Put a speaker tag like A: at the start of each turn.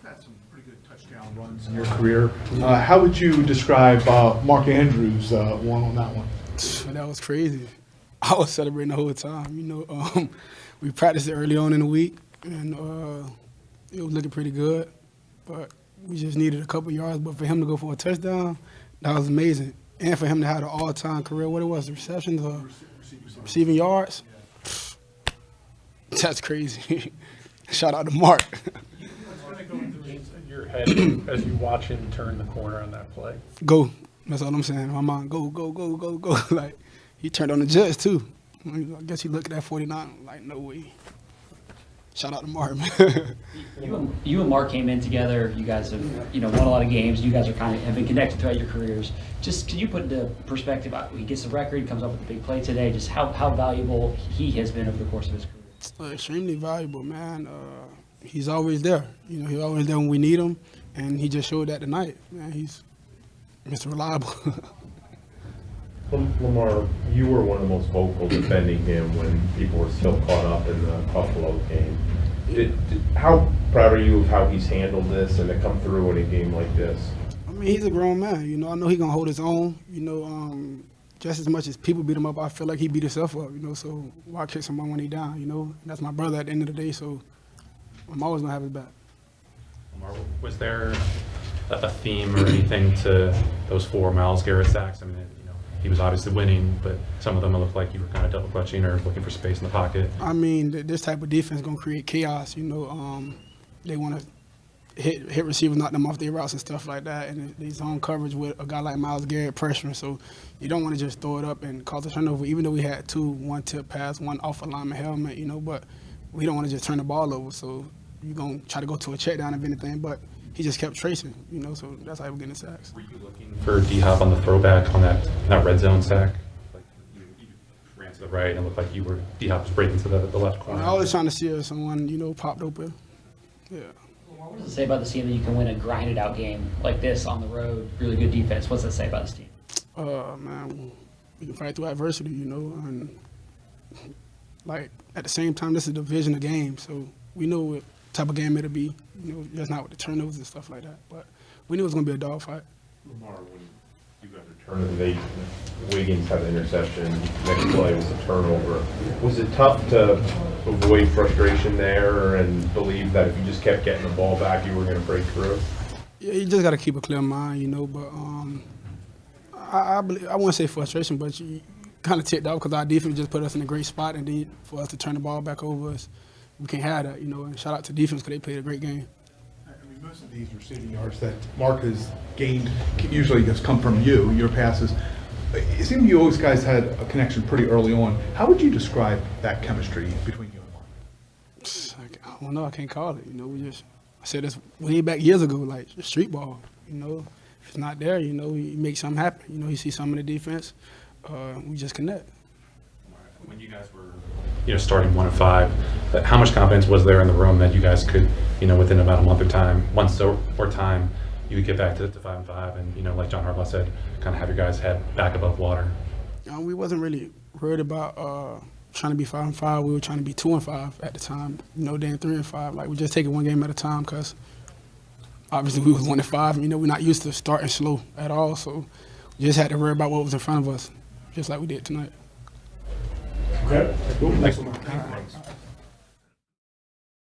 A: had some pretty good touchdown runs in your career. How would you describe Mark Andrews' one on that one?
B: That was crazy. I was celebrating the whole time. We practiced it early on in the week, and it was looking pretty good. But we just needed a couple yards. But for him to go for a touchdown, that was amazing. And for him to have the all-time career, what it was, the receptions or receiving yards, that's crazy. Shout out to Mark.
C: What's going to go through your head as you watch him turn the corner on that play?
B: Go. That's all I'm saying. My mind, go, go, go, go, go. Like, he turned on the Jets, too. I guess he looked at that 49, like, no way. Shout out to Mark, man.
D: You and Mark came in together. You guys have, won a lot of games. You guys are have been connected throughout your careers. Just can you put into perspective? He gets the record, comes up with a big play today. Just how valuable he has been over the course of his career.
B: Extremely valuable, man. He's always there. He's always there when we need him, and he just showed that tonight. Man, he's Mr. Reliable.
E: Lamar, you were one of the most vocal defending him when people were still caught up in the Buffalo game. How proud are you of how he's handled this and to come through in a game like this?
B: I mean, he's a grown man. I know he's going to hold his own. Just as much as people beat him up, I feel like he beat himself up, so why kick someone when he down, And that's my brother at the end of the day, so I'm always going to have his back.
C: Lamar, was there a theme or anything to those 4 Myles Garrett sacks? I mean, he was obviously winning, but some of them looked like you were kind of double clutching or looking for space in the pocket.
B: I mean, this type of defense is going to create chaos. They want to hit receivers, knock them off their routes and stuff like that, and they zone coverage with a guy like Myles Garrett pressuring. So you don't want to just throw it up and cause a turnover, even though we had 2, one tip pass, one off a lineman helmet, but we don't want to just turn the ball over. So you're going to try to go to a check down if anything, but he just kept tracing, so that's how we're getting the sacks.
C: Were you looking for D-Hop on the throwback on that red zone sack? Like you ran to the right and it looked like D-Hop was breaking to the left corner.
B: I was trying to see if someone, popped open. Yeah.
D: What does it say about this team that you can win a grinded out game like this on the road? Really good defense. What's that say about this team?
B: Man, we can fight through adversity, and like at the same time, this is a division of games, so we know what type of game it'll be. Just not with the turnovers and stuff like that, but we knew it was going to be a dogfight.
E: Lamar, when you guys returned, Wiggins had an interception. Next play was a turnover. Was it tough to avoid frustration there and believe that if you just kept getting the ball back, you were going to break through?
B: Yeah, you just got to keep a clear mind, but I wouldn't say frustration, but you kind of ticked off because our defense just put us in a great spot, and then for us to turn the ball back over us, we can't have that, and shout out to defense because they played a great game.
A: Most of these receiving yards that Mark has gained usually just come from your passes. It seemed you always guys had a connection pretty early on. How would you describe that chemistry between you and Mark?
B: I don't know. I can't call it. I said this way back years ago, like street ball. If it's not there, we make something happen. You see something in the defense, we just connect.
C: When you guys were, starting 1-5, how much confidence was there in the room that you guys could, within about a month or time, you would get back to 5-5, and like John Harbaugh said, kind of have your guys' head back above water?
B: We wasn't really worried about trying to be 5-5. We were trying to be 2-5 at the time. Then 3-5. Like we just taking one game at a time because obviously we was 1-5. We're not used to starting slow at all, so we just had to worry about what was in front of us, just like we did tonight.
A: Okay. Cool. Thanks so much.